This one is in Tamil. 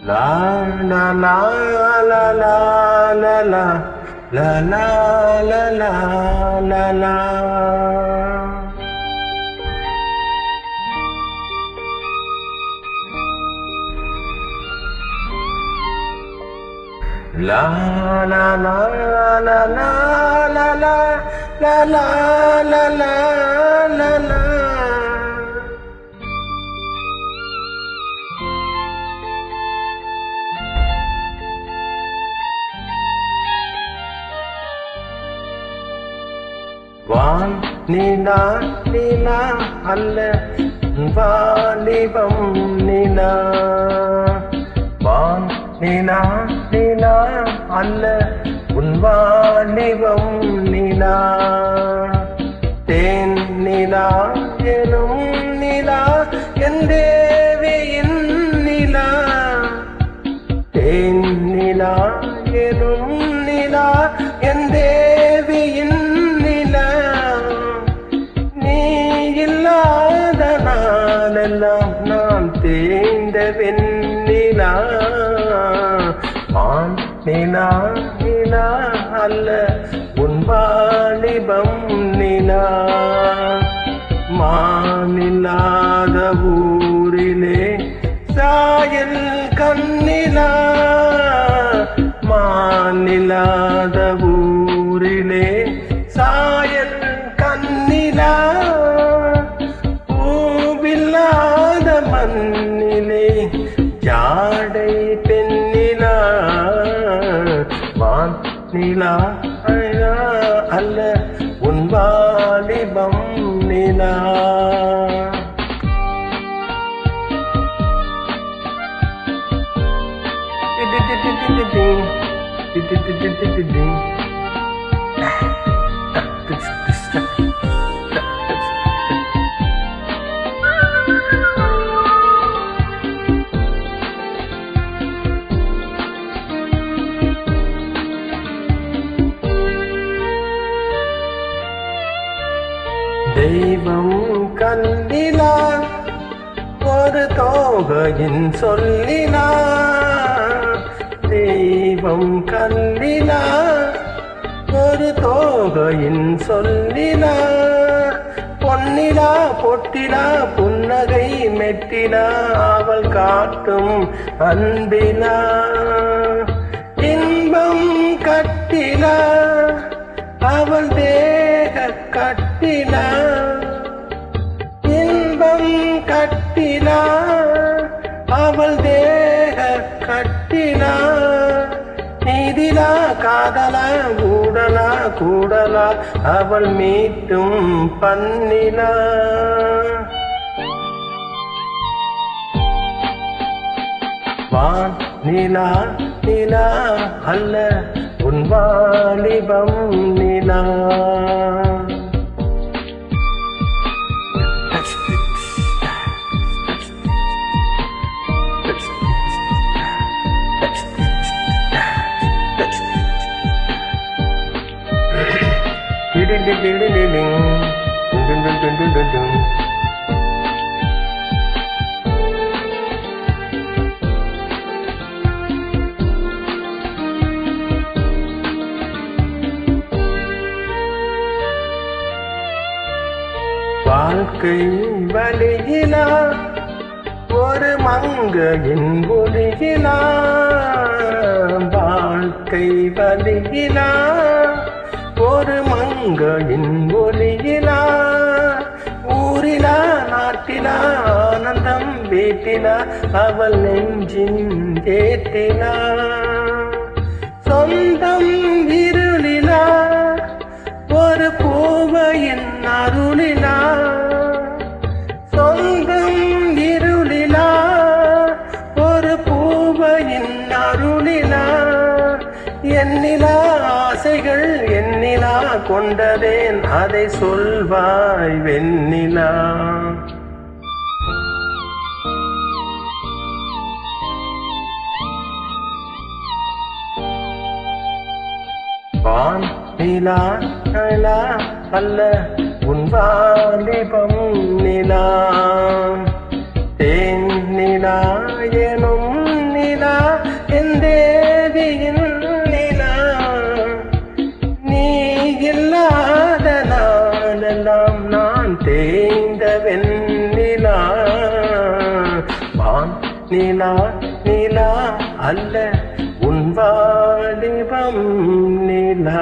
La la la la la la la la la la la la la. La la la la la la la la la la la la la. வான் நிலா நிலா அல்ல வாலிபம் நிலா. வான் நிலா நிலா அல்ல உன் வாலிபம் நிலா. தேன் நிலா எனும் நிலா என் தேவியின் நிலா. தேன் நிலா எனும் நிலா என் தேவியின் நிலா. நீ இல்லாத நாளெல்லாம் நான் தேய்ந்த வெண்ணிலா. வான் நிலா நிலா அல்ல உன் வாலிபம் நிலா. மானில்லாத ஊரிலே சாயல் கண்ணிலா. மானில்லாத ஊரிலே சாயல் கண்ணிலா. பூவில்லாத மண்ணிலே ஜாடை பெண்ணிலா. வான் நிலா அல்ல உன் வாலிபம் நிலா. தெய்வம் கண்ணிலா ஒரு தோகையின் சொல்லிலா. தெய்வம் கண்ணிலா ஒரு தோகையின் சொல்லிலா. பொன்னிலா பொட்டிலா புன்னகை மெட்டிலா அவள் காட்டும் அன்பிலா. இன்பம் கட்டிலா அவள் தேக கட்டிலா. இன்பம் கட்டிலா அவள் தேக கட்டிலா. நீதிலா காதலா கூடலா கூடலா அவள் மீட்டும் பண்ணிலா. வான் நிலா நிலா அல்ல உன் வாலிபம் நிலா. வாழ்க்கை வழியிலா ஒரு மங்கையின் ஒளியிலா. வாழ்க்கை வழியிலா ஒரு மங்கையின் ஒளியிலா. ஊரிலா நாட்டிலா ஆனந்தம் வீட்டிலா அவள் நெஞ்சின் ஏட்டிலா. சொந்தம் இருளிலா ஒரு பூவையின் அருளிலா. சொந்தம் இருளிலா ஒரு பூவையின் அருளிலா. எண்ணிலா ஆசைகள் எண்ணிலா கொண்டதேன் அதை சொல்வாய் வெண்ணிலா. வான் நிலா நிலா அல்ல உன் வாலிபம் நிலா. தேன் நிலா எனும் நிலா எல்லாம் நான் தேய்ந்த வெண்ணிலா, வான் நிலா நிலா அல்ல உன் வாலிபம் நிலா.